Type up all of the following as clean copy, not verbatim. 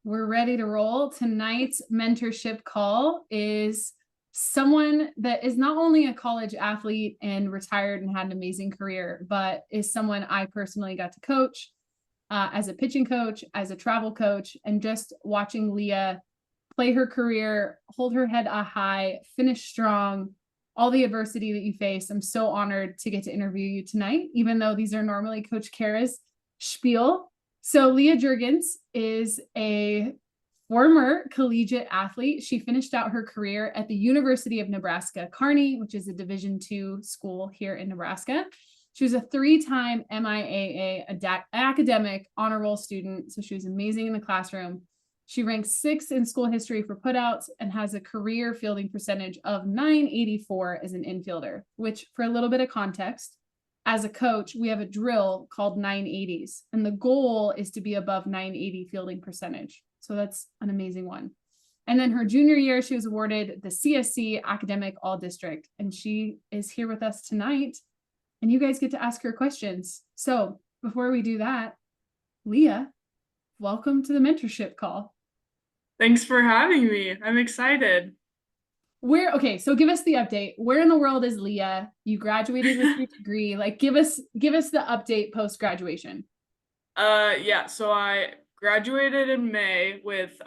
We're ready to roll. Tonight's mentorship call is someone that is not only a college athlete and retired and had an amazing career, but is someone I personally got to coach as a pitching coach, as a travel coach, and just watching Leah play her career, hold her head high, finish strong, all the adversity that you face. I'm so honored to get to interview you tonight, even though these are normally Coach Kara's spiel. So Leah Jurgens is a former collegiate athlete. She finished out her career at the University of Nebraska Kearney, which is a Division II school here in Nebraska. She was a 3-time MIAA academic honor roll student, so she was amazing in the classroom. She ranks 6th in school history for putouts and has a career fielding percentage of .984 as an infielder, which, for a little bit of context, as a coach, we have a drill called 980s, and the goal is to be above 980 fielding percentage. So that's an amazing one. And then her junior year, she was awarded the CSC Academic All District, and she is here with us tonight, and you guys get to ask her questions. So before we do that, Leah, welcome to the mentorship call. Thanks for having me. I'm excited. Okay, so give us the update. Where in the world is Leah? You graduated with your degree. Like, give us the update post-graduation. Yeah, so I graduated in May with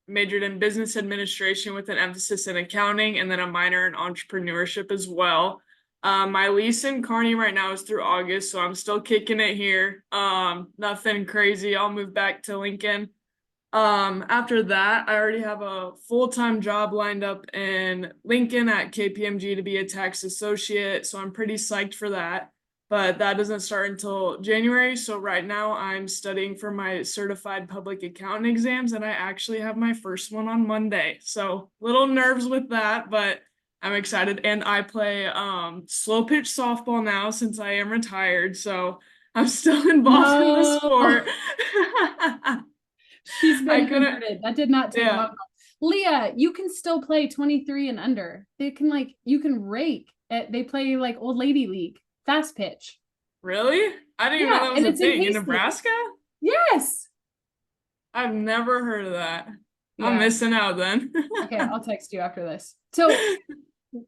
majored in business administration with an emphasis in accounting and then a minor in entrepreneurship as well. My lease in Kearney right now is through August, so I'm still kicking it here. Nothing crazy. I'll move back to Lincoln. After that, I already have a full-time job lined up in Lincoln at KPMG to be a tax associate, so I'm pretty psyched for that. But that doesn't start until January, so right now I'm studying for my certified public accountant exams, and I actually have my first one on Monday. So little nerves with that, but I'm excited. And I play slow pitch softball now since I am retired, so I'm still involved in the sport. She's been converted. That did not take long. Leah, you can still play 23 and under. You can rake. They play like old lady league, fast pitch. Really? I didn't even know that was a thing in Nebraska? Yes. I've never heard of that. Yeah. I'm missing out then. Okay, I'll text you after this. So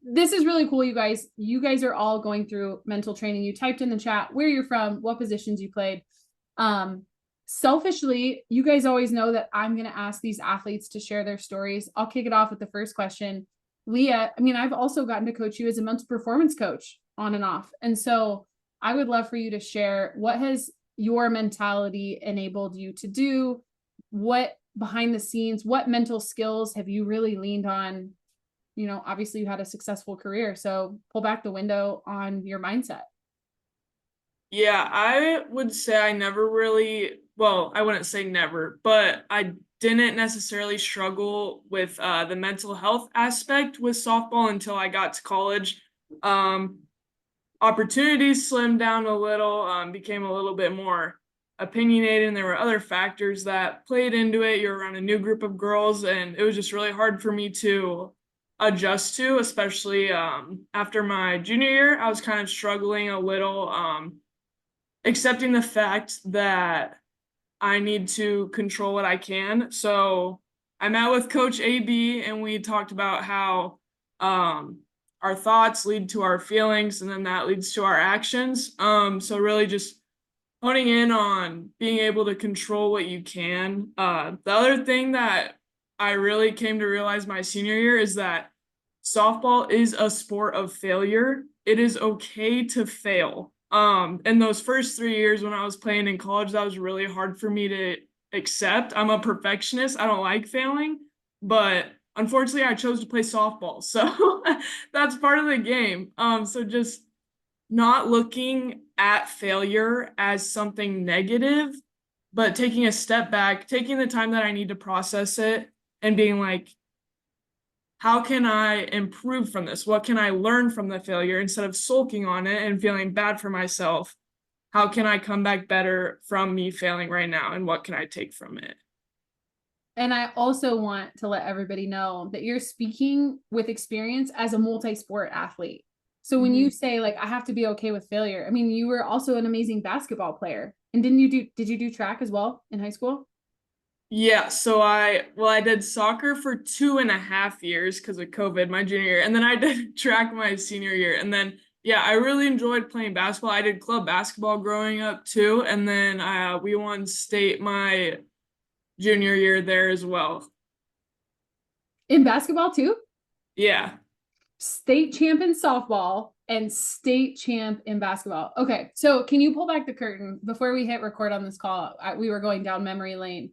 this is really cool, you guys. You guys are all going through mental training. You typed in the chat where you're from, what positions you played. Selfishly, you guys always know that I'm going to ask these athletes to share their stories. I'll kick it off with the first question. Leah, I mean, I've also gotten to coach you as a mental performance coach on and off. And so I would love for you to share, what has your mentality enabled you to do? What behind the scenes, what mental skills have you really leaned on? You know, obviously you had a successful career, so pull back the window on your mindset. Yeah, I would say I never really, well, I wouldn't say never, but I didn't necessarily struggle with the mental health aspect with softball until I got to college. Opportunities slimmed down a little, became a little bit more opinionated, and there were other factors that played into it. You're around a new group of girls, and it was just really hard for me to adjust to, especially after my junior year. I was kind of struggling a little, accepting the fact that I need to control what I can. So I met with Coach AB, and we talked about how our thoughts lead to our feelings, and then that leads to our actions. So really just honing in on being able to control what you can. The other thing that I really came to realize my senior year is that softball is a sport of failure. It is okay to fail. In those first 3 years when I was playing in college, that was really hard for me to accept. I'm a perfectionist. I don't like failing, but unfortunately I chose to play softball. So that's part of the game. So just not looking at failure as something negative, but taking a step back, taking the time that I need to process it and being like, how can I improve from this? What can I learn from the failure instead of sulking on it and feeling bad for myself? How can I come back better from me failing right now? And what can I take from it? And I also want to let everybody know that you're speaking with experience as a multi-sport athlete. So when you say like, I have to be okay with failure, I mean, you were also an amazing basketball player. And did you do track as well in high school? Yeah, so I did soccer for 2.5 years because of COVID, my junior year, and then I did track my senior year. And then yeah, I really enjoyed playing basketball. I did club basketball growing up too, and then we won state my junior year there as well. In basketball too? Yeah. State champ in softball and state champ in basketball. Okay, so can you pull back the curtain before we hit record on this call? We were going down memory lane.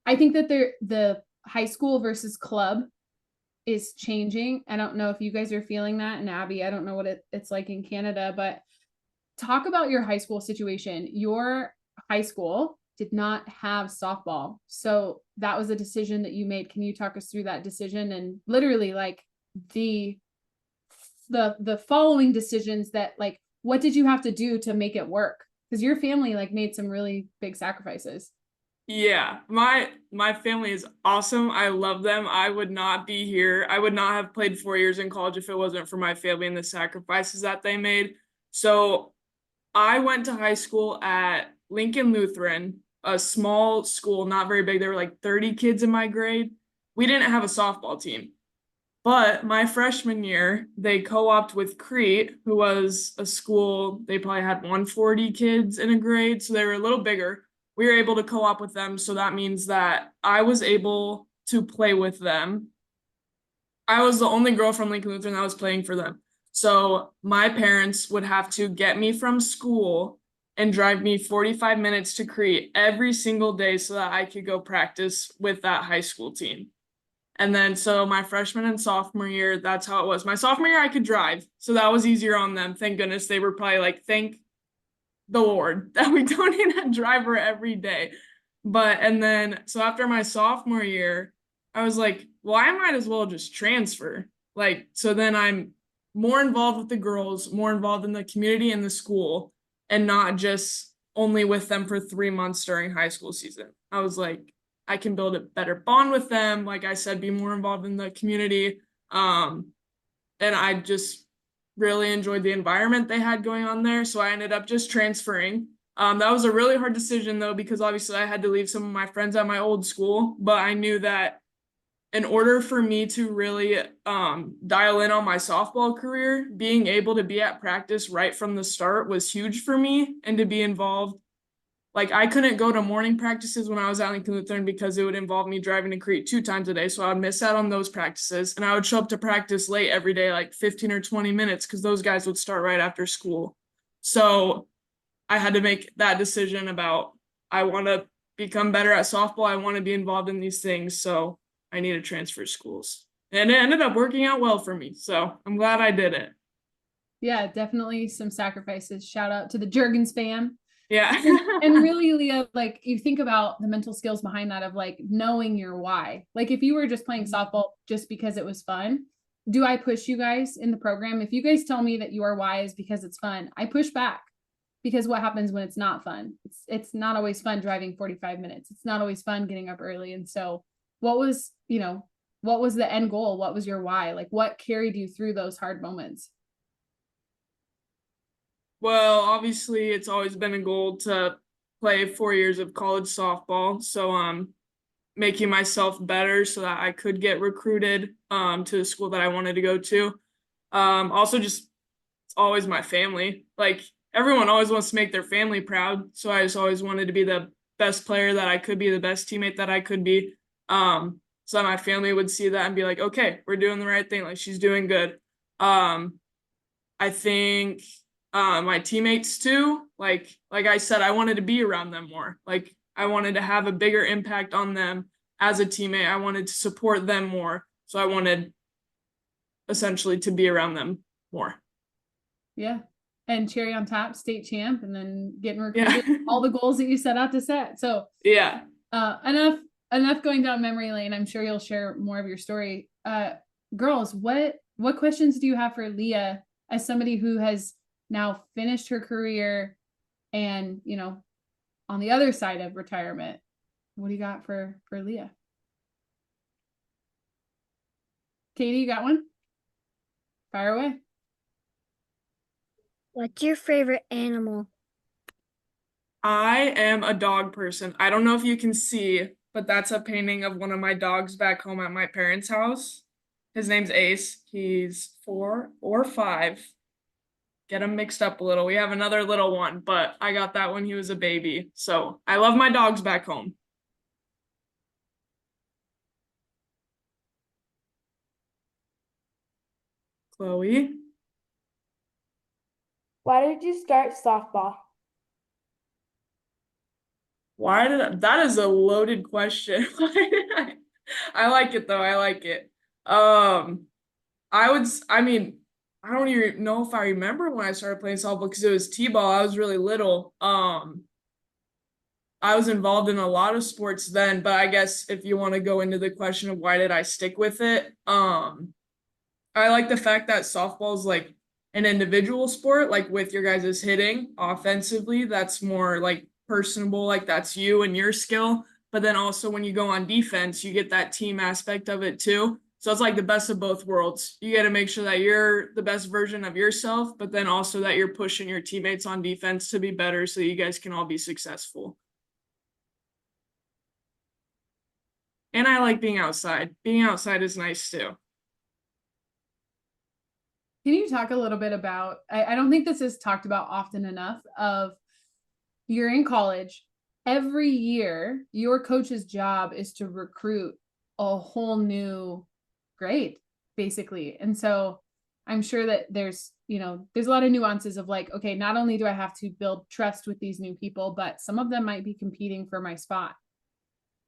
I think that the high school versus club is changing. I don't know if you guys are feeling that. And Abby, I don't know what it's like in Canada, but talk about your high school situation. Your high school did not have softball. So that was a decision that you made. Can you talk us through that decision and literally like the the following decisions that like what did you have to do to make it work? Because your family like made some really big sacrifices. Yeah, my family is awesome. I love them. I would not be here. I would not have played 4 years in college if it wasn't for my family and the sacrifices that they made. So I went to high school at Lincoln Lutheran, a small school, not very big. There were like 30 kids in my grade. We didn't have a softball team. But my freshman year, they co-opted with Crete, who was a school, they probably had 140 kids in a grade, so they were a little bigger. We were able to co-op with them, so that means that I was able to play with them. I was the only girl from Lincoln Lutheran that was playing for them. So my parents would have to get me from school and drive me 45 minutes to Crete every single day so that I could go practice with that high school team. And then so my freshman and sophomore year, that's how it was. My sophomore year, I could drive, so that was easier on them. Thank goodness they were probably like, thank the Lord that we don't need a driver every day. But and then so after my sophomore year, I was like, well, I might as well just transfer. Like, so then I'm more involved with the girls, more involved in the community and the school, and not just only with them for 3 months during high school season. I was like, I can build a better bond with them. Like I said, be more involved in the community. And I just really enjoyed the environment they had going on there. So I ended up just transferring. That was a really hard decision though, because obviously I had to leave some of my friends at my old school, but I knew that in order for me to really dial in on my softball career, being able to be at practice right from the start was huge for me and to be involved. Like I couldn't go to morning practices when I was at Lincoln Lutheran because it would involve me driving to Crete 2 times a day. So I would miss out on those practices. And I would show up to practice late every day, like 15 or 20 minutes, because those guys would start right after school. So I had to make that decision about I want to become better at softball. I want to be involved in these things. So I need to transfer schools. And it ended up working out well for me. So I'm glad I did it. Yeah, definitely some sacrifices. Shout out to the Jurgens fam. Yeah. And really, Leah, like you think about the mental skills behind that of like knowing your why. Like if you were just playing softball just because it was fun, do I push you guys in the program? If you guys tell me that your why is because it's fun, I push back because what happens when it's not fun? It's not always fun driving 45 minutes. It's not always fun getting up early. And so what was, what was the end goal? What was your why? Like what carried you through those hard moments? Well, obviously, it's always been a goal to play 4 years of college softball. So, making myself better so that I could get recruited to the school that I wanted to go to. Also, just it's always my family. Like everyone always wants to make their family proud. So I just always wanted to be the best player that I could be, the best teammate that I could be. So that my family would see that and be like, okay, we're doing the right thing. Like she's doing good. Um, I think my teammates too. Like I said, I wanted to be around them more. Like I wanted to have a bigger impact on them as a teammate. I wanted to support them more. So I wanted essentially to be around them more. Yeah. And cherry on top, state champ, and then getting Yeah. recruited, all the goals that you set out to set. So Yeah. enough going down memory lane. I'm sure you'll share more of your story. Girls, what questions do you have for Leah as somebody who has now finished her career and, on the other side of retirement? What do you got for Leah? Katie, you got one? Fire away. What's your favorite animal? I am a dog person. I don't know if you can see, but that's a painting of one of my dogs back home at my parents' house. His name's Ace. He's 4 or 5. Get him mixed up a little. We have another little one, but I got that when he was a baby. So I love my dogs back home. Chloe. Why did you start softball? That is a loaded question. I like it though. I like it. I mean, I don't even know if I remember when I started playing softball because it was T-ball. I was really little. I was involved in a lot of sports then, but I guess if you want to go into the question of why did I stick with it, I like the fact that softball is like an individual sport, like with your guys' hitting offensively, that's more like personable, like that's you and your skill. But then also when you go on defense, you get that team aspect of it too. So it's like the best of both worlds. You got to make sure that you're the best version of yourself, but then also that you're pushing your teammates on defense to be better so you guys can all be successful. And I like being outside. Being outside is nice too. Can you talk a little bit about, I don't think this is talked about often enough, of you're in college, every year your coach's job is to recruit a whole new grade, basically. And so I'm sure that there's a lot of nuances of like, okay, not only do I have to build trust with these new people, but some of them might be competing for my spot.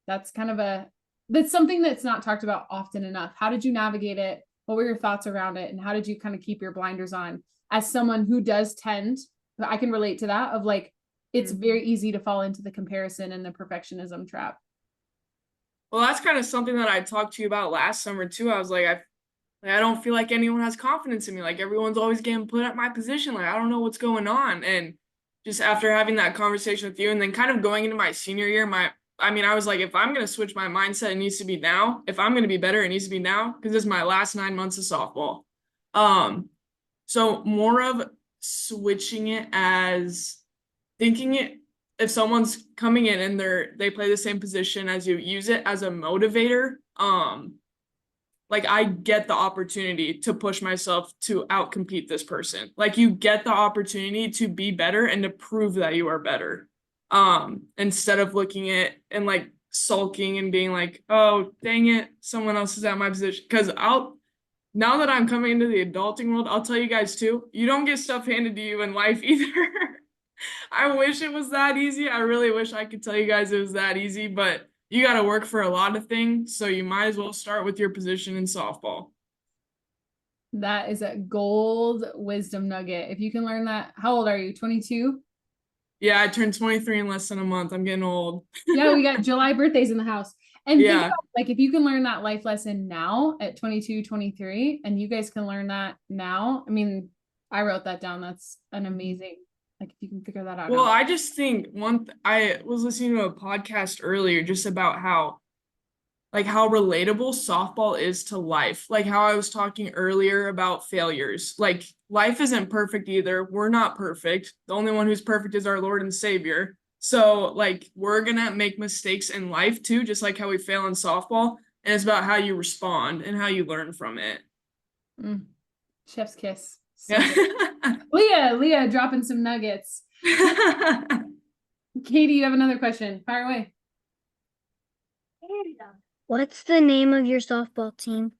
That's something that's not talked about often enough. How did you navigate it? What were your thoughts around it? And how did you kind of keep your blinders on as someone who does I can relate to that of like, it's very easy to fall into the comparison and the perfectionism trap. Well, that's kind of something that I talked to you about last summer too. I was like, I don't feel like anyone has confidence in me. Like everyone's always getting put at my position. Like I don't know what's going on. And just after having that conversation with you and then kind of going into my senior year, I was like, if I'm going to switch my mindset, it needs to be now. If I'm going to be better, it needs to be now because this is my last 9 months of softball. So more of switching it as thinking it, if someone's coming in and they play the same position as you, use it as a motivator. Like I get the opportunity to push myself to outcompete this person. Like you get the opportunity to be better and to prove that you are better. Instead of looking at and like sulking and being like, oh, dang it, someone else is at my position. Because now that I'm coming into the adulting world, I'll tell you guys too, you don't get stuff handed to you in life either. I wish it was that easy. I really wish I could tell you guys it was that easy, but you got to work for a lot of things. So you might as well start with your position in softball. That is a gold wisdom nugget. If you can learn that, how old are you? 22? Yeah, I turned 23 in less than a month. I'm getting old. Yeah, we got July birthdays in the house. And yeah, think about, like, if you can learn that life lesson now at 22, 23, and you guys can learn that now. I mean, I wrote that down. That's an amazing, like, if you can figure that out. well, I just think I was listening to a podcast earlier just about how relatable softball is to life. Like how I was talking earlier about failures. Like life isn't perfect either. We're not perfect. The only one who's perfect is our Lord and Savior. So like we're gonna make mistakes in life too, just like how we fail in softball. And it's about how you respond and how you learn from it. Chef's kiss. So Yeah. Leah, dropping some nuggets. Katie, you have another question. Fire away. What's the name of your softball team?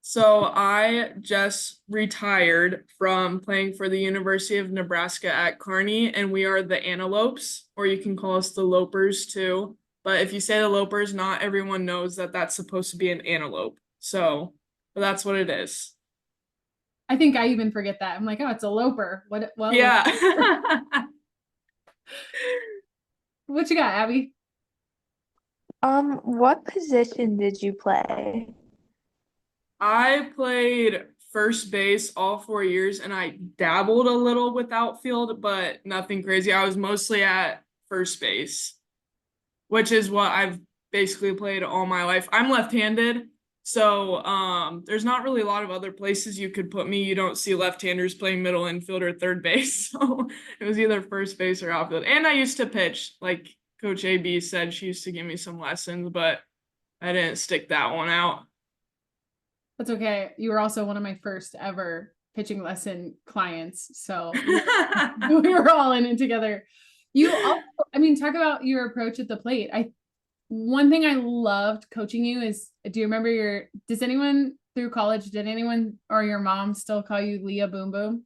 So I just retired from playing for the University of Nebraska at Kearney, and we are the Antelopes, or you can call us the Lopers too. But if you say the Lopers, not everyone knows that that's supposed to be an antelope. So, but that's what it is. I think I even forget that. I'm like, oh, it's a loper. Well, yeah. What you got, Abby? What position did you play? I played first base all 4 years and I dabbled a little with outfield, but nothing crazy. I was mostly at first base, which is what I've basically played all my life. I'm left-handed, so there's not really a lot of other places you could put me. You don't see left-handers playing middle infield or third base. So it was either first base or outfield. And I used to pitch like Coach AB said she used to give me some lessons, but I didn't stick that one out. That's okay. You were also one of my first ever pitching lesson clients. So we were all in it together. You also, I mean, talk about your approach at the plate. One thing I loved coaching you is, do you remember does anyone through college, did anyone or your mom still call you Leah Boom Boom?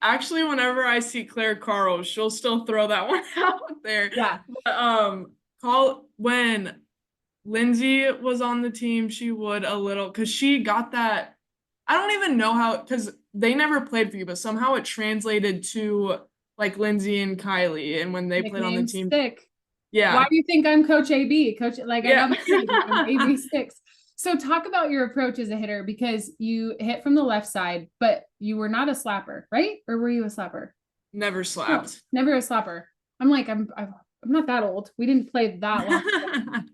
Actually, whenever I see Claire Carl, she'll still throw that one out there. Yeah. But, when Lindsay was on the team, she would a little, because she got that. I don't even know how, because they never played for you, but somehow it translated to like Lindsay and Kylie, and when they played on the Nicknames team, stick. yeah, Why do you think I'm Coach AB? Coach, like I yeah. got my AB sticks. So talk about your approach as a hitter, because you hit from the left side, but you were not a slapper, right? Or were you a slapper? Never No, slapped. never a slapper. I'm like, I'm not that old. We didn't play that long.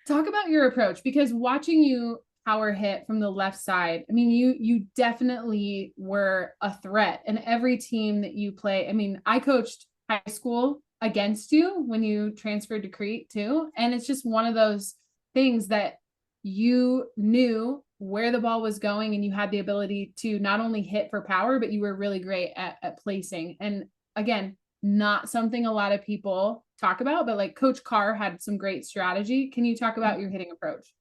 Talk about your approach, because watching you power hit from the left side, I mean, you definitely were a threat. And every team that you play, I mean, I coached high school against you when you transferred to Crete too. And it's just one of those things that you knew where the ball was going, and you had the ability to not only hit for power, but you were really great at placing. And again, not something a lot of people talk about, but like Coach Carr had some great strategy. Can you talk about your hitting approach?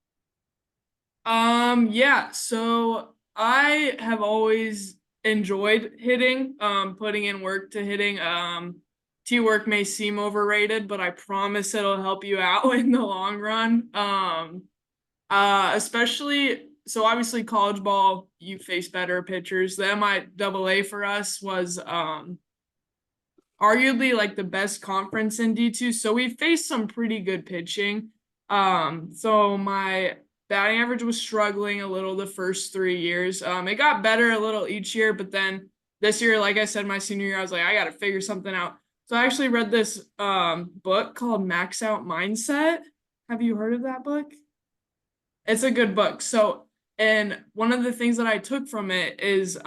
Yeah, so I have always enjoyed hitting, putting in work to hitting. T work may seem overrated, but I promise it'll help you out in the long run. Especially, so obviously college ball, you face better pitchers. The MIAA for us was arguably like the best conference in D2. So we faced some pretty good pitching. So my batting average was struggling a little the first 3 years. It got better a little each year, but then this year, like I said, my senior year, I was like, I got to figure something out. So I actually read this book called Max Out Mindset. Have you heard of that book? It's a good book. So, and one of the things that I took from it is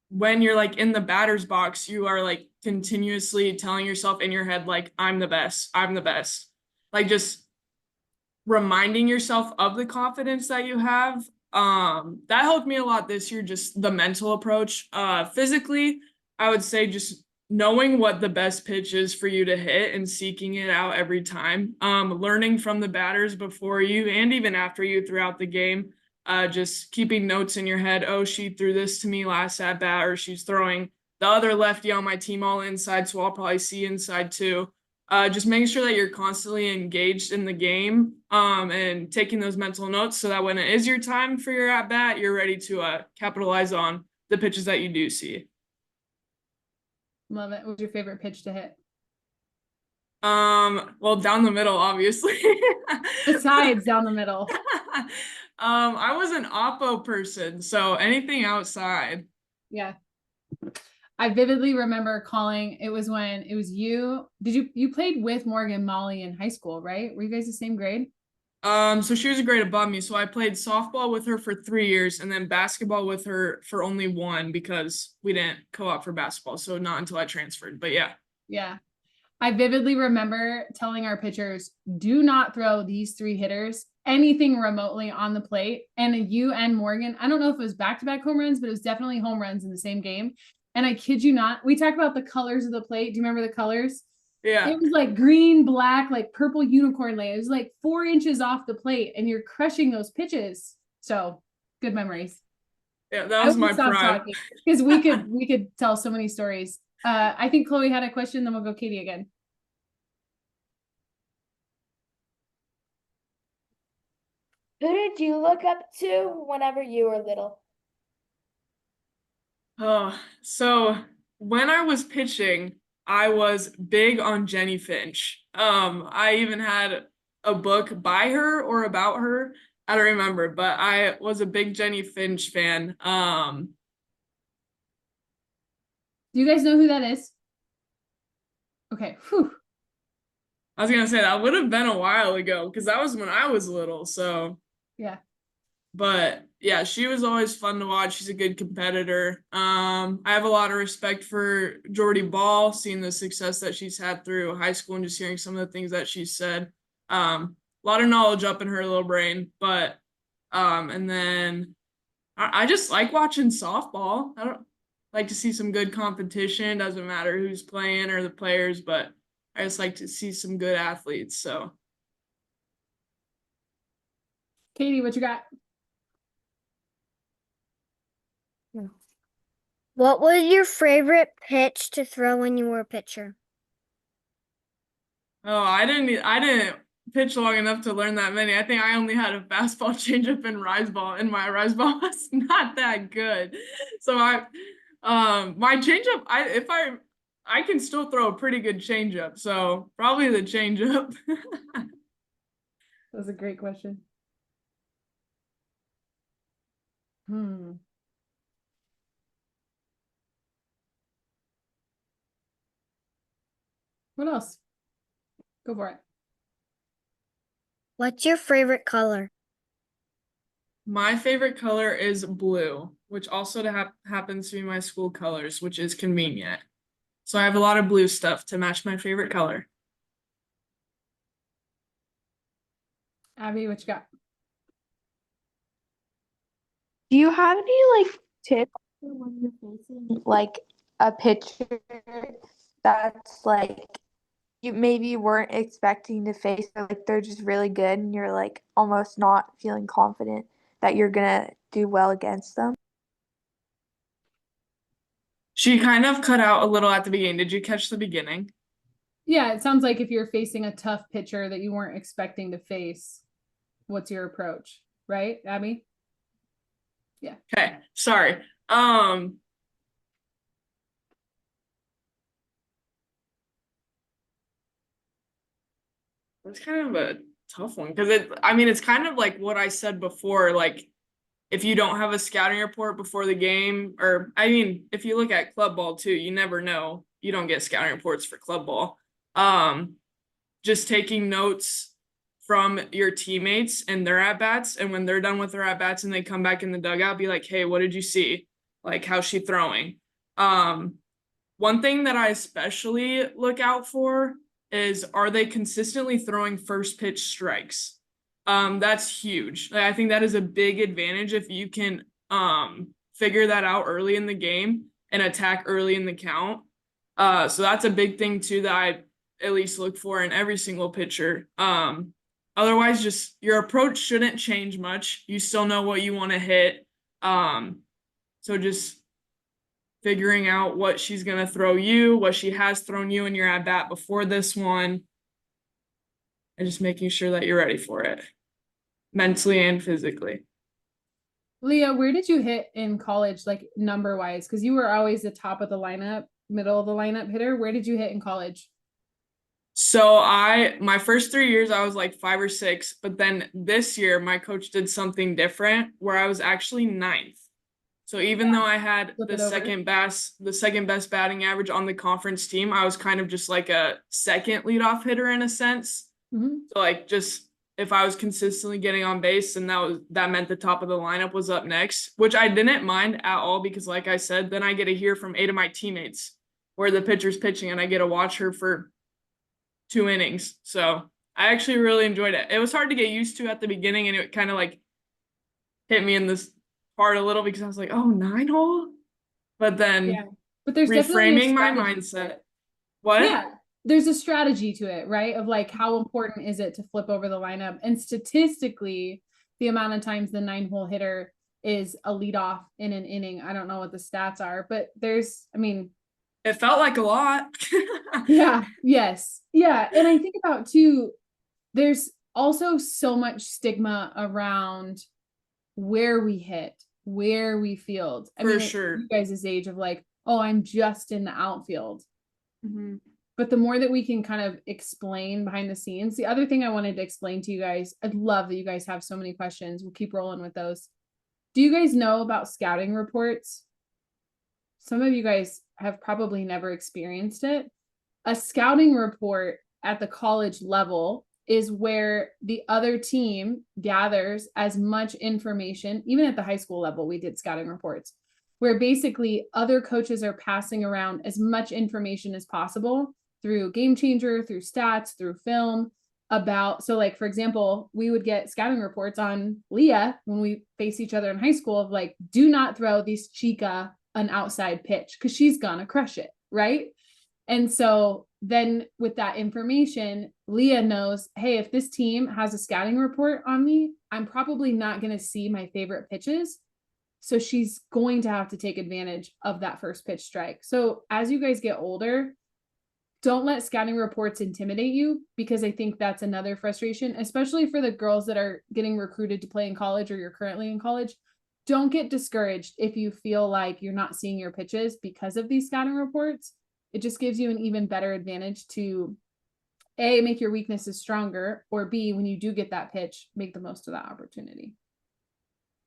when you're like in the batter's box, you are like continuously telling yourself in your head, like, I'm the best, I'm the best. Like just reminding yourself of the confidence that you have. That helped me a lot this year, just the mental approach. Physically, I would say just knowing what the best pitch is for you to hit and seeking it out every time. Learning from the batters before you and even after you throughout the game. Just keeping notes in your head. Oh, she threw this to me last at bat, or she's throwing the other lefty on my team all inside, so I'll probably see inside too. Just making sure that you're constantly engaged in the game, and taking those mental notes so that when it is your time for your at bat, you're ready to capitalize on the pitches that you do see. Love it. What was your favorite pitch to hit? Well, down the middle, obviously. Besides down the middle. I was an oppo person, so anything outside. Yeah. I vividly remember calling, it was when it was you. You played with Morgan Molly in high school, right? Were you guys the same grade? So she was a grade above me. So I played softball with her for 3 years and then basketball with her for only one because we didn't co-op for basketball. So not until I transferred, but yeah. Yeah. I vividly remember telling our pitchers, do not throw these three hitters anything remotely on the plate. And you and Morgan, I don't know if it was back-to-back home runs, but it was definitely home runs in the same game. And I kid you not, we talked about the colors of the plate. Do you remember the colors? Yeah. It was like green, black, like purple unicorn lay. It was like 4 inches off the plate, and you're crushing those pitches. So good memories. Yeah, that was my prime. Because we could tell so many stories. I think Chloe had a question, then we'll go Katie again. Who did you look up to whenever you were little? Oh, so when I was pitching, I was big on Jenny Finch. I even had a book by her or about her. I don't remember, but I was a big Jenny Finch fan. Do you guys know who that is? Okay. Whew. I was gonna say that would have been a while ago because that was when I was little. So Yeah. But yeah, she was always fun to watch. She's a good competitor. I have a lot of respect for Jordy Ball, seeing the success that she's had through high school and just hearing some of the things that she's said. A lot of knowledge up in her little brain. But and then I just like watching softball. I don't like to see some good competition. Doesn't matter who's playing or the players, but I just like to see some good athletes. So Katie, what you got? What was your favorite pitch to throw when you were a pitcher? oh, I didn't pitch long enough to learn that many. I think I only had a fastball, changeup, and rise ball, and my rise ball was not that good. So my changeup, I can still throw a pretty good changeup. So probably the changeup. That was a great question. What else? Go for it. What's your favorite color? My favorite color is blue, which also happens to be my school colors, which is convenient. So I have a lot of blue stuff to match my favorite color. Abby, what you got? Do you have any like tips for when you're facing like a pitcher that's like you maybe weren't expecting to face, or like they're just really good and you're like almost not feeling confident that you're gonna do well against them? She kind of cut out a little at the beginning. Did you catch the beginning? Yeah, it sounds like if you're facing a tough pitcher that you weren't expecting to face, what's your approach? Right, Abby? Yeah. Okay, sorry. It's kind of a tough one because it's kind of like what I said before. Like, if you don't have a scouting report before the game, or if you look at club ball too, you never know. You don't get scouting reports for club ball. Just taking notes from your teammates and their at-bats, and when they're done with their at-bats and they come back in the dugout, be like, hey, what did you see? Like, how's she throwing? One thing that I especially look out for is, are they consistently throwing first pitch strikes? That's huge. I think that is a big advantage if you can figure that out early in the game and attack early in the count. So that's a big thing too that I at least look for in every single pitcher. Otherwise, just your approach shouldn't change much. You still know what you want to hit. So just figuring out what she's going to throw you, what she has thrown you in your at bat before this one, and just making sure that you're ready for it mentally and physically. Leah, where did you hit in college, like number wise? Because you were always the top of the lineup, middle of the lineup hitter. Where did you hit in college? So my first 3 years, I was like 5 or 6, but then this year my coach did something different where I was actually 9th. So even though I had the second best batting average on the conference team, I was kind of just like a second leadoff hitter in a sense. Mm-hmm. So like just if I was consistently getting on base, and that meant the top of the lineup was up next, which I didn't mind at all because like I said, then I get to hear from 8 of my teammates where the pitcher's pitching and I get to watch her for 2 innings. So I actually really enjoyed it. It was hard to get used to at the beginning, and it kind of like hit me in this part a little because I was like, oh, 9-hole? But then but there's reframing my mindset. What? Yeah, there's a strategy to it, right? Of like, how important is it to flip over the lineup? And statistically, the amount of times the 9-hole hitter is a leadoff in an inning. I don't know what the stats are, but it felt like a lot. Yeah, yes. Yeah. And I think about too, there's also so much stigma around where we hit, where we field. For sure. You guys' age of like, oh, I'm just in the outfield. Mm-hmm. But the more that we can kind of explain behind the scenes, the other thing I wanted to explain to you guys, I'd love that you guys have so many questions. We'll keep rolling with those. Do you guys know about scouting reports? Some of you guys have probably never experienced it. A scouting report at the college level is where the other team gathers as much information. Even at the high school level, we did scouting reports where basically other coaches are passing around as much information as possible through Game Changer, through stats, through film about, so like, for example, we would get scouting reports on Leah when we face each other in high school of like, do not throw this chica an outside pitch because she's gonna crush it, right? And so then with that information, Leah knows, hey, if this team has a scouting report on me, I'm probably not going to see my favorite pitches. So she's going to have to take advantage of that first pitch strike. So as you guys get older, don't let scouting reports intimidate you, because I think that's another frustration, especially for the girls that are getting recruited to play in college or you're currently in college. Don't get discouraged if you feel like you're not seeing your pitches because of these scouting reports. It just gives you an even better advantage to A, make your weaknesses stronger, or B, when you do get that pitch, make the most of that opportunity.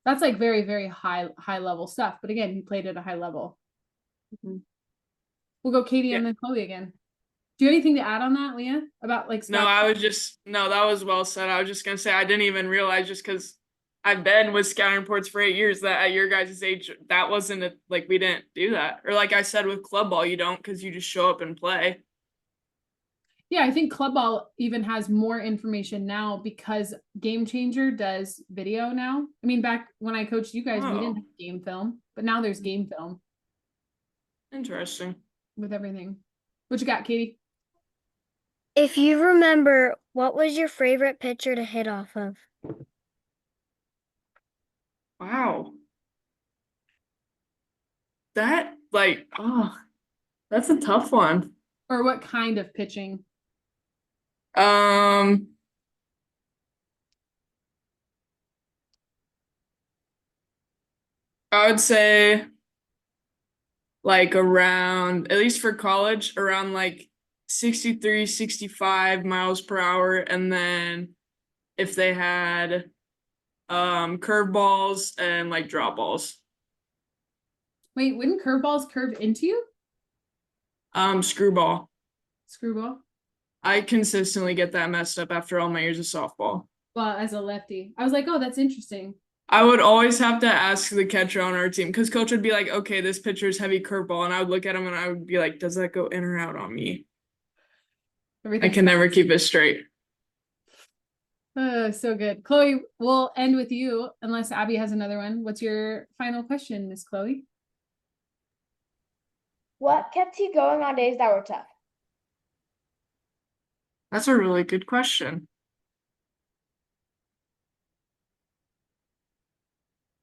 That's like very, very high level stuff. But again, you played at a high level. Mm-hmm. We'll go Katie and then Chloe again. Do you have anything to add on that, Leah? About like No, that was well said. I was just gonna say I didn't even realize, just because I've been with scouting reports for 8 years, that at your guys' age, that wasn't like we didn't do that. Or like I said, with club ball, you don't, because you just show up and play. Yeah, I think club ball even has more information now because Game Changer does video now. I mean, back when I coached you guys, we didn't have game film, but now there's game film. Interesting. With everything. What you got, Katie? If you remember, what was your favorite pitcher to hit off of? Wow. That, like, that's a tough one. Or what kind of pitching? I would say like around, at least for college, around like 63, 65 miles per hour. And then if they had curveballs and like drop balls. Wait, wouldn't curveballs curve into you? Screwball. Screwball? I consistently get that messed up after all my years of softball. Well, as a lefty. I was like, oh, that's interesting. I would always have to ask the catcher on our team, because coach would be like, okay, this pitcher's heavy curveball. And I would look at him and I would be like, does that go in or out on me? I can never keep it straight. Oh, so good. Chloe, we'll end with you unless Abby has another one. What's your final question, Miss Chloe? What kept you going on days that were tough? That's a really good question.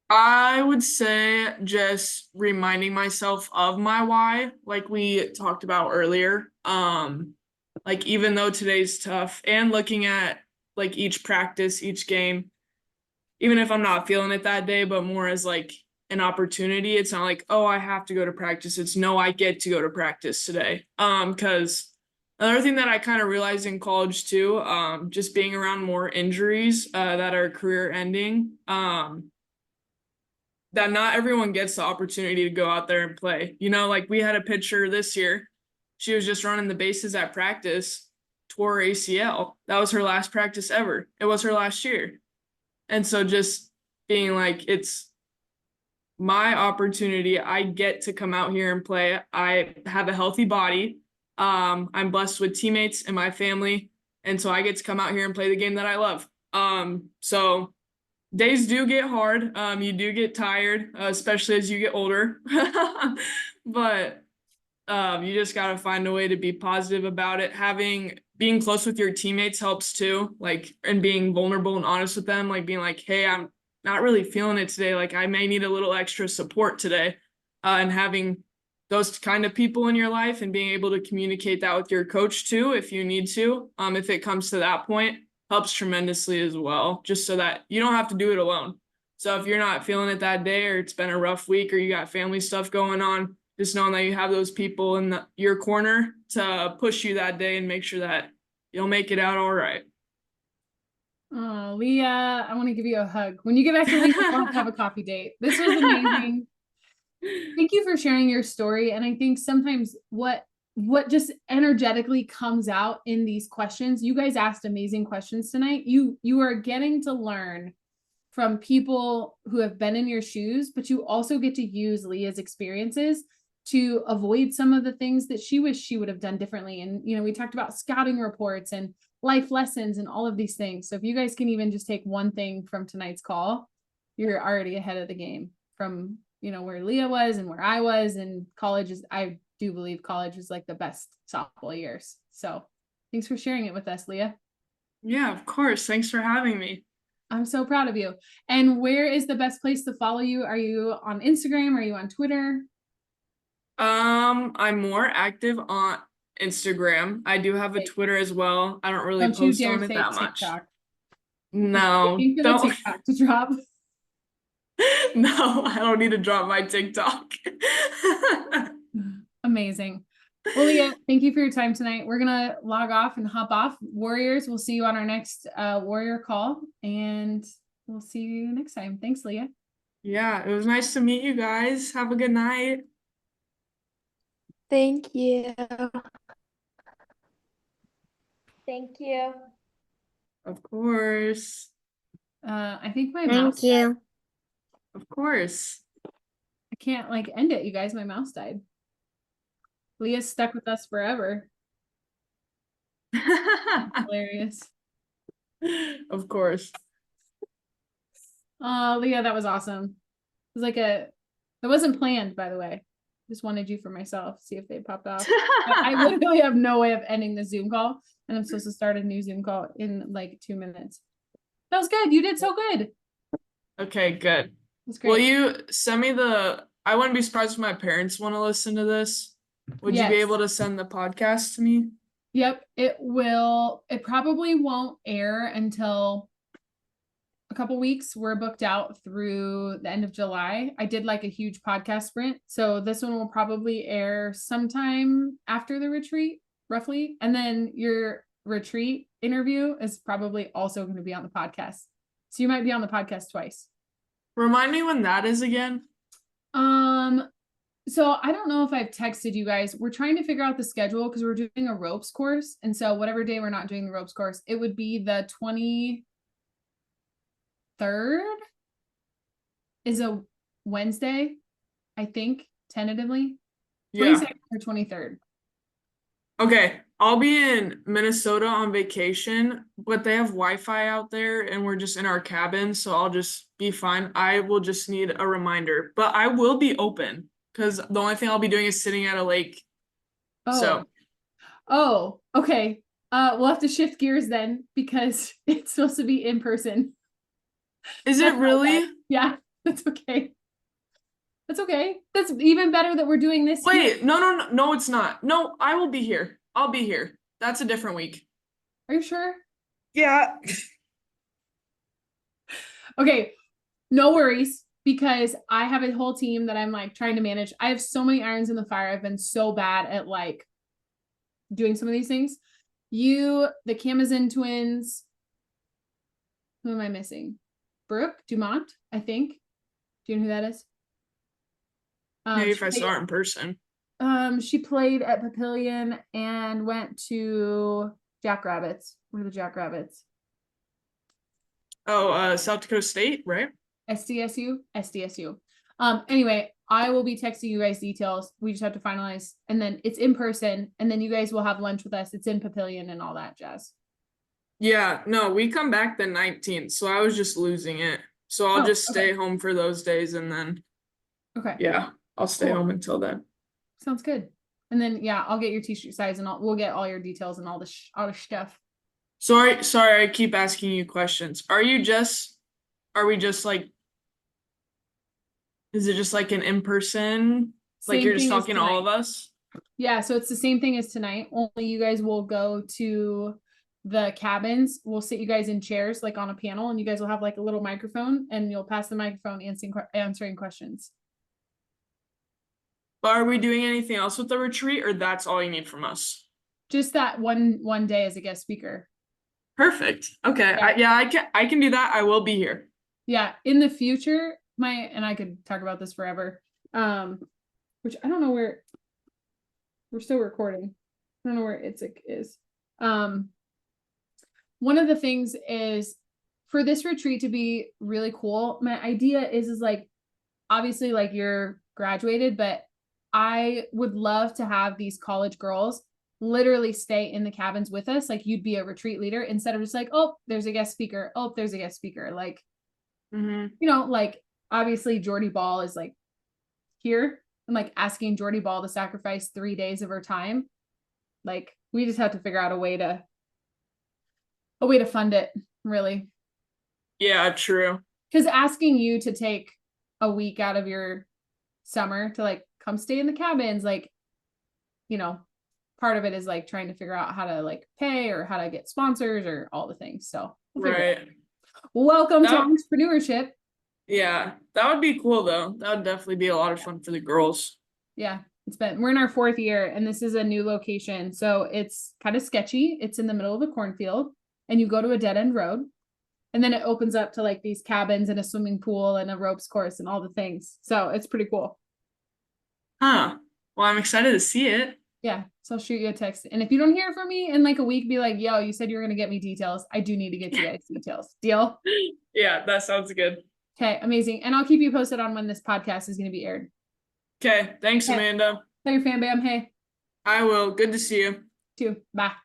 I would say just reminding myself of my why, like we talked about earlier. Like even though today's tough, and looking at like each practice, each game, even if I'm not feeling it that day, but more as like an opportunity. It's not like, oh, I have to go to practice. It's no, I get to go to practice today. Because another thing that I kind of realized in college too, just being around more injuries that are career ending, that not everyone gets the opportunity to go out there and play. You know, like we had a pitcher this year. She was just running the bases at practice, tore her ACL. That was her last practice ever. It was her last year. And so just being like, it's my opportunity. I get to come out here and play. I have a healthy body. I'm blessed with teammates and my family. And so I get to come out here and play the game that I love. So days do get hard. You do get tired, especially as you get older. But you just got to find a way to be positive about it. Being close with your teammates helps too, like, and being vulnerable and honest with them, like being like, hey, I'm not really feeling it today. Like I may need a little extra support today. And having those kind of people in your life and being able to communicate that with your coach too, if you need to, if it comes to that point, helps tremendously as well, just so that you don't have to do it alone. So if you're not feeling it that day, or it's been a rough week, or you got family stuff going on, just knowing that you have those people in your corner to push you that day and make sure that you'll make it out all right. Oh, Leah, I want to give you a hug. When you get back to Leah, we'll have a coffee date. This was amazing. Thank you for sharing your story. And I think sometimes what what just energetically comes out in these questions. You guys asked amazing questions tonight. You are getting to learn from people who have been in your shoes, but you also get to use Leah's experiences to avoid some of the things that she wished she would have done differently. And, we talked about scouting reports and life lessons and all of these things. So if you guys can even just take one thing from tonight's call, you're already ahead of the game from, where Leah was and where I was. And I do believe college is like the best softball years. So thanks for sharing it with us, Leah. Yeah, of course. Thanks for having me. I'm so proud of you. And where is the best place to follow you? Are you on Instagram? Are you on Twitter? I'm more active on Instagram. I do have a Twitter as well. I don't really Don't you post dare on it say that much. TikTok. No, Waiting for the don't. TikTok to drop. No, I don't need to drop my TikTok. Amazing. Well, Leah, thank you for your time tonight. We're gonna log off and hop off. Warriors, we'll see you on our next Warrior call, and we'll see you next time. Thanks, Leah. Yeah, it was nice to meet you guys. Have a good night. Thank you. Thank you. Of course. I think my Thank mouse died. you. Of course. I can't end it, you guys. My mouse died. Leah's stuck with us forever. Hilarious. Of course. Leah, that was awesome. It was it wasn't planned, by the way. Just wanted you for myself, see if they popped off. I literally have no way of ending the Zoom call, and I'm supposed to start a new Zoom call in 2 minutes. That was good. You did so good. Okay, good. That's great. Will you send me I wouldn't be surprised if my parents want to listen to this. Would you be able to send the podcast to me? Yep, it will. It probably won't air until a couple weeks. We're booked out through the end of July. I did a huge podcast sprint. So this one will probably air sometime after the retreat, roughly. And then your retreat interview is probably also going to be on the podcast. So you might be on the podcast twice. Remind me when that is again. So I don't know if I've texted you guys. We're trying to figure out the schedule because we're doing a ropes course. And so whatever day we're not doing the ropes course, it would be the 23rd is a Wednesday, I think, tentatively. Yeah. 22nd or 23rd. Okay, I'll be in Minnesota on vacation, but they have Wi-Fi out there and we're just in our cabin, so I'll just be fine. I will just need a reminder, but I will be open because the only thing I'll be doing is sitting at a lake. Oh, okay. We'll have to shift gears then because it's supposed to be in person. Is it really? Yeah, that's okay. That's okay. That's even better that we're doing this. Wait, no, it's not. No, I will be here. I'll be here. That's a different week. Are you sure? Yeah. Okay, no worries, because I have a whole team that I'm trying to manage. I have so many irons in the fire. I've been so bad at doing some of these things. The Camazin twins. Who am I missing? Brooke Dumont, I think. Do you know who that is? Maybe if I saw her in person. She played at Papillion and went to Jackrabbits. What are the Jackrabbits? Oh, South Dakota State, right? SDSU. Anyway, I will be texting you guys details. We just have to finalize, and then it's in person, and then you guys will have lunch with us. It's in Papillion and all that jazz. Yeah, no, we come back the 19th, so I was just losing it. So I'll just stay home for those days, and then yeah, I'll stay home until then. Sounds good. And then I'll get your t-shirt size, and we'll get all your details and all the stuff. Sorry, I keep asking you questions. Are we just is it just an in-person? You're just talking to all of us? Yeah, so it's the same thing as tonight. Only you guys will go to the cabins. We'll sit you guys in chairs on a panel, and you guys will have a little microphone, and you'll pass the microphone answering questions. But are we doing anything else with the retreat, or that's all you need from us? Just that one day as a guest speaker. Perfect. Okay. I can do that. I will be here. Yeah. In the future, and I could talk about this forever. Which I don't know where we're still recording. I don't know where Itzik is. One of the things is for this retreat to be really cool, my idea is like, obviously like you're graduated, but I would love to have these college girls literally stay in the cabins with us. Like you'd be a retreat leader instead of just like, oh, there's a guest speaker. Oh, there's a guest speaker. Like, you know, like obviously Jordy Ball is like here and like asking Jordy Ball to sacrifice 3 days of her time. Like we just have to figure out a way to fund it, really. Yeah, true. Because asking you to take a week out of your summer to like come stay in the cabins, like, you know, part of it is like trying to figure out how to like pay or how to get sponsors or all the things. So Right. Welcome to entrepreneurship. Yeah, that would be cool though. That would definitely be a lot of fun for the girls. Yeah, we're in our 4th year and this is a new location. So it's kind of sketchy. It's in the middle of a cornfield and you go to a dead end road and then it opens up to like these cabins and a swimming pool and a ropes course and all the things. So it's pretty cool. Huh. Well, I'm excited to see it. Yeah. So I'll shoot you a text. And if you don't hear from me in like a week, be like, yo, you said you were going to get me details. I do need to get you guys details. Deal? Yeah, that sounds good. Okay. Amazing. And I'll keep you posted on when this podcast is going to be aired. Okay. Thanks, Amanda. Tell your fan bam. Hey. I will. Good to see you. Too. Bye.